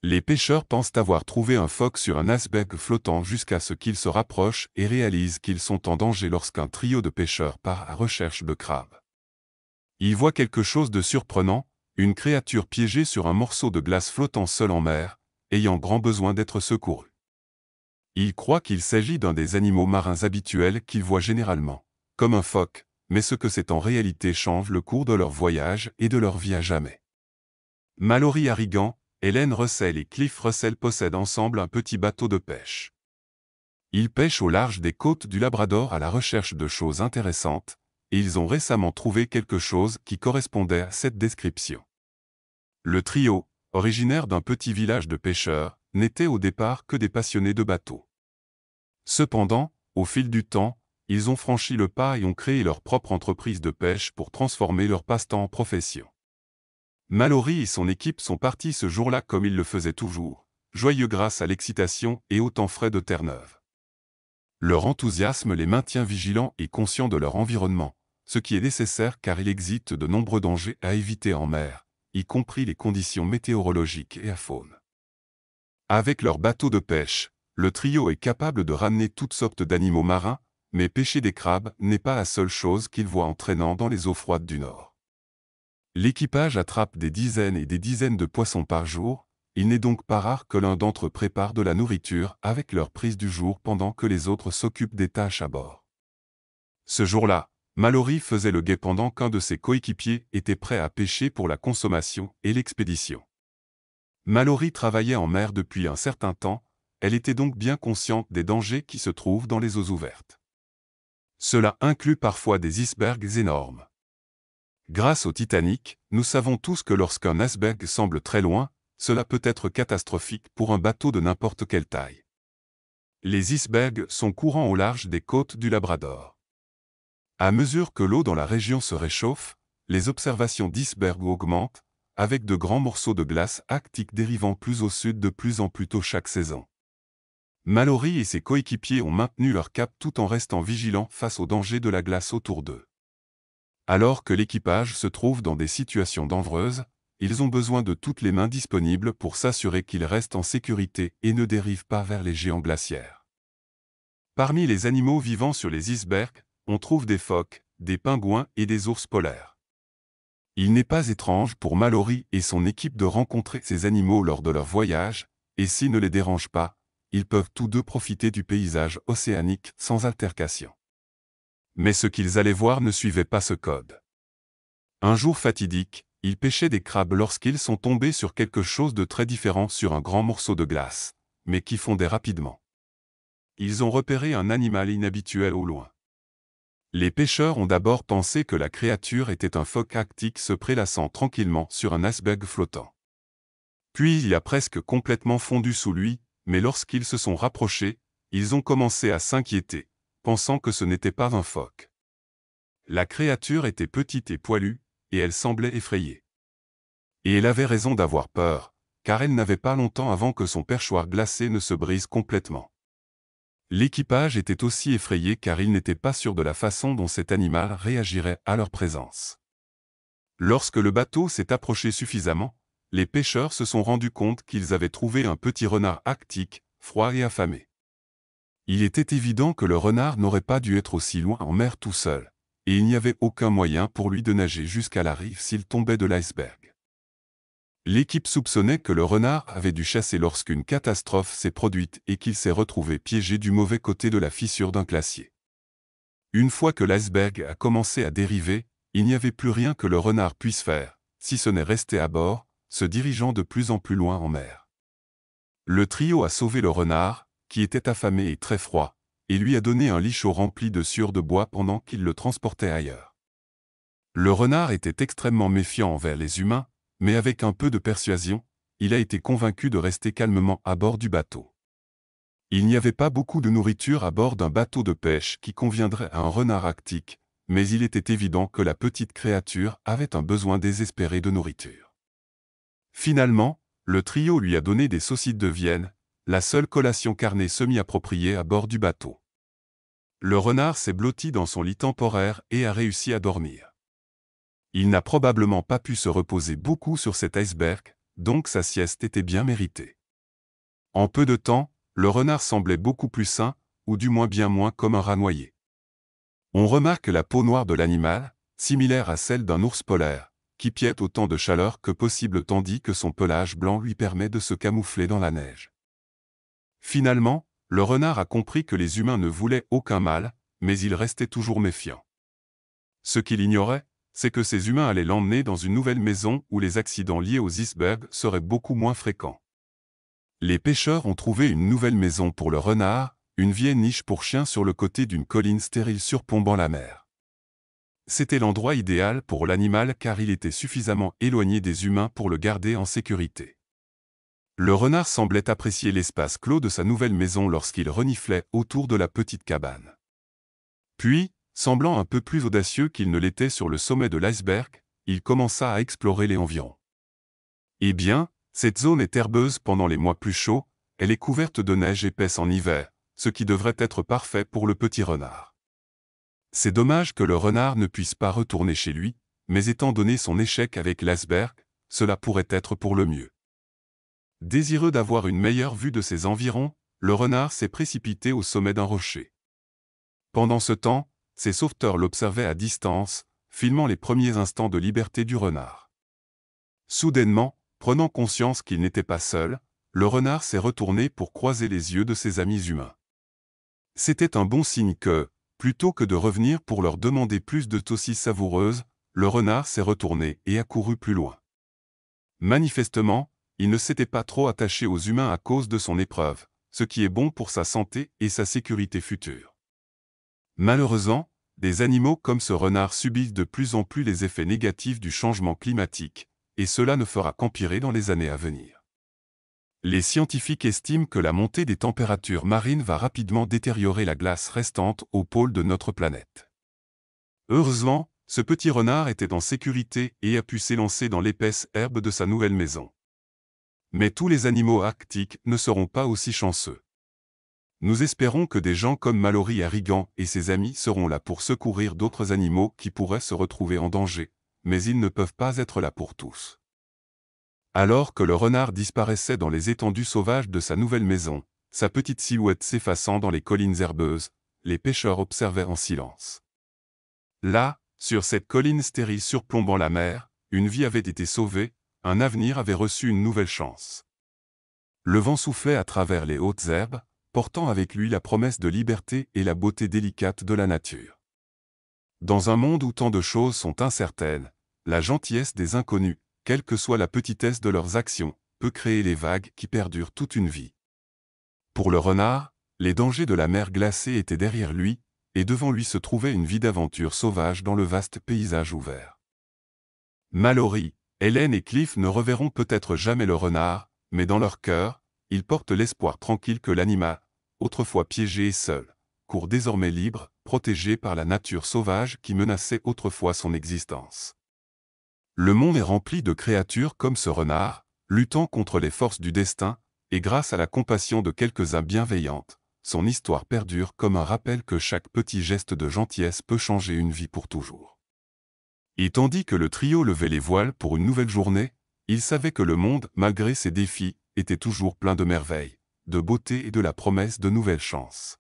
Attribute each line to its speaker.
Speaker 1: Les pêcheurs pensent avoir trouvé un phoque sur un iceberg flottant jusqu'à ce qu'ils se rapprochent et réalisent qu'ils sont en danger lorsqu'un trio de pêcheurs part à la recherche de crabes. Ils voient quelque chose de surprenant, une créature piégée sur un morceau de glace flottant seul en mer, ayant grand besoin d'être secourue. Ils croient qu'il s'agit d'un des animaux marins habituels qu'ils voient généralement, comme un phoque, mais ce que c'est en réalité change le cours de leur voyage et de leur vie à jamais. Mallory Harrigan, Helen Russell et Cliff Russell possèdent ensemble un petit bateau de pêche. Ils pêchent au large des côtes du Labrador à la recherche de choses intéressantes, et ils ont récemment trouvé quelque chose qui correspondait à cette description. Le trio, originaire d'un petit village de pêcheurs, n'était au départ que des passionnés de bateaux. Cependant, au fil du temps, ils ont franchi le pas et ont créé leur propre entreprise de pêche pour transformer leur passe-temps en profession. Mallory et son équipe sont partis ce jour-là comme ils le faisaient toujours, joyeux grâce à l'excitation et au temps frais de Terre-Neuve. Leur enthousiasme les maintient vigilants et conscients de leur environnement, ce qui est nécessaire car il existe de nombreux dangers à éviter en mer, y compris les conditions météorologiques et la faune. Avec leur bateau de pêche, le trio est capable de ramener toutes sortes d'animaux marins, mais pêcher des crabes n'est pas la seule chose qu'ils voient en traînant dans les eaux froides du Nord. L'équipage attrape des dizaines et des dizaines de poissons par jour, il n'est donc pas rare que l'un d'entre eux prépare de la nourriture avec leur prise du jour pendant que les autres s'occupent des tâches à bord. Ce jour-là, Mallory faisait le guet pendant qu'un de ses coéquipiers était prêt à pêcher pour la consommation et l'expédition. Mallory travaillait en mer depuis un certain temps, elle était donc bien consciente des dangers qui se trouvent dans les eaux ouvertes. Cela inclut parfois des icebergs énormes. Grâce au Titanic, nous savons tous que lorsqu'un iceberg semble très loin, cela peut être catastrophique pour un bateau de n'importe quelle taille. Les icebergs sont courants au large des côtes du Labrador. À mesure que l'eau dans la région se réchauffe, les observations d'icebergs augmentent, avec de grands morceaux de glace arctique dérivant plus au sud de plus en plus tôt chaque saison. Mallory et ses coéquipiers ont maintenu leur cap tout en restant vigilants face aux dangers de la glace autour d'eux. Alors que l'équipage se trouve dans des situations dangereuses, ils ont besoin de toutes les mains disponibles pour s'assurer qu'ils restent en sécurité et ne dérivent pas vers les géants glaciaires. Parmi les animaux vivant sur les icebergs, on trouve des phoques, des pingouins et des ours polaires. Il n'est pas étrange pour Mallory et son équipe de rencontrer ces animaux lors de leur voyage, et s'ils ne les dérangent pas, ils peuvent tous deux profiter du paysage océanique sans altercation. Mais ce qu'ils allaient voir ne suivait pas ce code. Un jour fatidique, ils pêchaient des crabes lorsqu'ils sont tombés sur quelque chose de très différent sur un grand morceau de glace, mais qui fondait rapidement. Ils ont repéré un animal inhabituel au loin. Les pêcheurs ont d'abord pensé que la créature était un phoque arctique se prélassant tranquillement sur un iceberg flottant. Puis il a presque complètement fondu sous lui, mais lorsqu'ils se sont rapprochés, ils ont commencé à s'inquiéter, pensant que ce n'était pas un phoque. La créature était petite et poilue, et elle semblait effrayée. Et elle avait raison d'avoir peur, car elle n'avait pas longtemps avant que son perchoir glacé ne se brise complètement. L'équipage était aussi effrayé car ils n'étaient pas sûrs de la façon dont cet animal réagirait à leur présence. Lorsque le bateau s'est approché suffisamment, les pêcheurs se sont rendus compte qu'ils avaient trouvé un petit renard arctique, froid et affamé. Il était évident que le renard n'aurait pas dû être aussi loin en mer tout seul, et il n'y avait aucun moyen pour lui de nager jusqu'à la rive s'il tombait de l'iceberg. L'équipe soupçonnait que le renard avait dû chasser lorsqu'une catastrophe s'est produite et qu'il s'est retrouvé piégé du mauvais côté de la fissure d'un glacier. Une fois que l'iceberg a commencé à dériver, il n'y avait plus rien que le renard puisse faire, si ce n'est rester à bord, se dirigeant de plus en plus loin en mer. Le trio a sauvé le renard, qui était affamé et très froid, et lui a donné un lit chaud rempli de sciure de bois pendant qu'il le transportait ailleurs. Le renard était extrêmement méfiant envers les humains, mais avec un peu de persuasion, il a été convaincu de rester calmement à bord du bateau. Il n'y avait pas beaucoup de nourriture à bord d'un bateau de pêche qui conviendrait à un renard arctique, mais il était évident que la petite créature avait un besoin désespéré de nourriture. Finalement, le trio lui a donné des saucisses de Vienne, la seule collation carnée semi-appropriée à bord du bateau. Le renard s'est blotti dans son lit temporaire et a réussi à dormir. Il n'a probablement pas pu se reposer beaucoup sur cet iceberg, donc sa sieste était bien méritée. En peu de temps, le renard semblait beaucoup plus sain, ou du moins bien moins comme un rat noyé. On remarque la peau noire de l'animal, similaire à celle d'un ours polaire, qui piète autant de chaleur que possible tandis que son pelage blanc lui permet de se camoufler dans la neige. Finalement, le renard a compris que les humains ne voulaient aucun mal, mais il restait toujours méfiant. Ce qu'il ignorait, c'est que ces humains allaient l'emmener dans une nouvelle maison où les accidents liés aux icebergs seraient beaucoup moins fréquents. Les pêcheurs ont trouvé une nouvelle maison pour le renard, une vieille niche pour chien sur le côté d'une colline stérile surplombant la mer. C'était l'endroit idéal pour l'animal car il était suffisamment éloigné des humains pour le garder en sécurité. Le renard semblait apprécier l'espace clos de sa nouvelle maison lorsqu'il reniflait autour de la petite cabane. Puis, semblant un peu plus audacieux qu'il ne l'était sur le sommet de l'iceberg, il commença à explorer les environs. Eh bien, cette zone est herbeuse pendant les mois plus chauds, elle est couverte de neige épaisse en hiver, ce qui devrait être parfait pour le petit renard. C'est dommage que le renard ne puisse pas retourner chez lui, mais étant donné son échec avec l'iceberg, cela pourrait être pour le mieux. Désireux d'avoir une meilleure vue de ses environs, le renard s'est précipité au sommet d'un rocher. Pendant ce temps, ses sauveteurs l'observaient à distance, filmant les premiers instants de liberté du renard. Soudainement, prenant conscience qu'il n'était pas seul, le renard s'est retourné pour croiser les yeux de ses amis humains. C'était un bon signe que, plutôt que de revenir pour leur demander plus de saucisses savoureuses, le renard s'est retourné et a couru plus loin. Manifestement, il ne s'était pas trop attaché aux humains à cause de son épreuve, ce qui est bon pour sa santé et sa sécurité future. Malheureusement, des animaux comme ce renard subissent de plus en plus les effets négatifs du changement climatique, et cela ne fera qu'empirer dans les années à venir. Les scientifiques estiment que la montée des températures marines va rapidement détériorer la glace restante au pôle de notre planète. Heureusement, ce petit renard était en sécurité et a pu s'élancer dans l'épaisse herbe de sa nouvelle maison. Mais tous les animaux arctiques ne seront pas aussi chanceux. Nous espérons que des gens comme Mallory Harrigan et ses amis seront là pour secourir d'autres animaux qui pourraient se retrouver en danger, mais ils ne peuvent pas être là pour tous. Alors que le renard disparaissait dans les étendues sauvages de sa nouvelle maison, sa petite silhouette s'effaçant dans les collines herbeuses, les pêcheurs observaient en silence. Là, sur cette colline stérile surplombant la mer, une vie avait été sauvée, un avenir avait reçu une nouvelle chance. Le vent soufflait à travers les hautes herbes, portant avec lui la promesse de liberté et la beauté délicate de la nature. Dans un monde où tant de choses sont incertaines, la gentillesse des inconnus, quelle que soit la petitesse de leurs actions, peut créer les vagues qui perdurent toute une vie. Pour le renard, les dangers de la mer glacée étaient derrière lui, et devant lui se trouvait une vie d'aventure sauvage dans le vaste paysage ouvert. Mallory, Hélène et Cliff ne reverront peut-être jamais le renard, mais dans leur cœur, ils portent l'espoir tranquille que l'animal, autrefois piégé et seul, court désormais libre, protégé par la nature sauvage qui menaçait autrefois son existence. Le monde est rempli de créatures comme ce renard, luttant contre les forces du destin, et grâce à la compassion de quelques-uns bienveillantes, son histoire perdure comme un rappel que chaque petit geste de gentillesse peut changer une vie pour toujours. Et tandis que le trio levait les voiles pour une nouvelle journée, il savait que le monde, malgré ses défis, était toujours plein de merveilles, de beauté et de la promesse de nouvelles chances.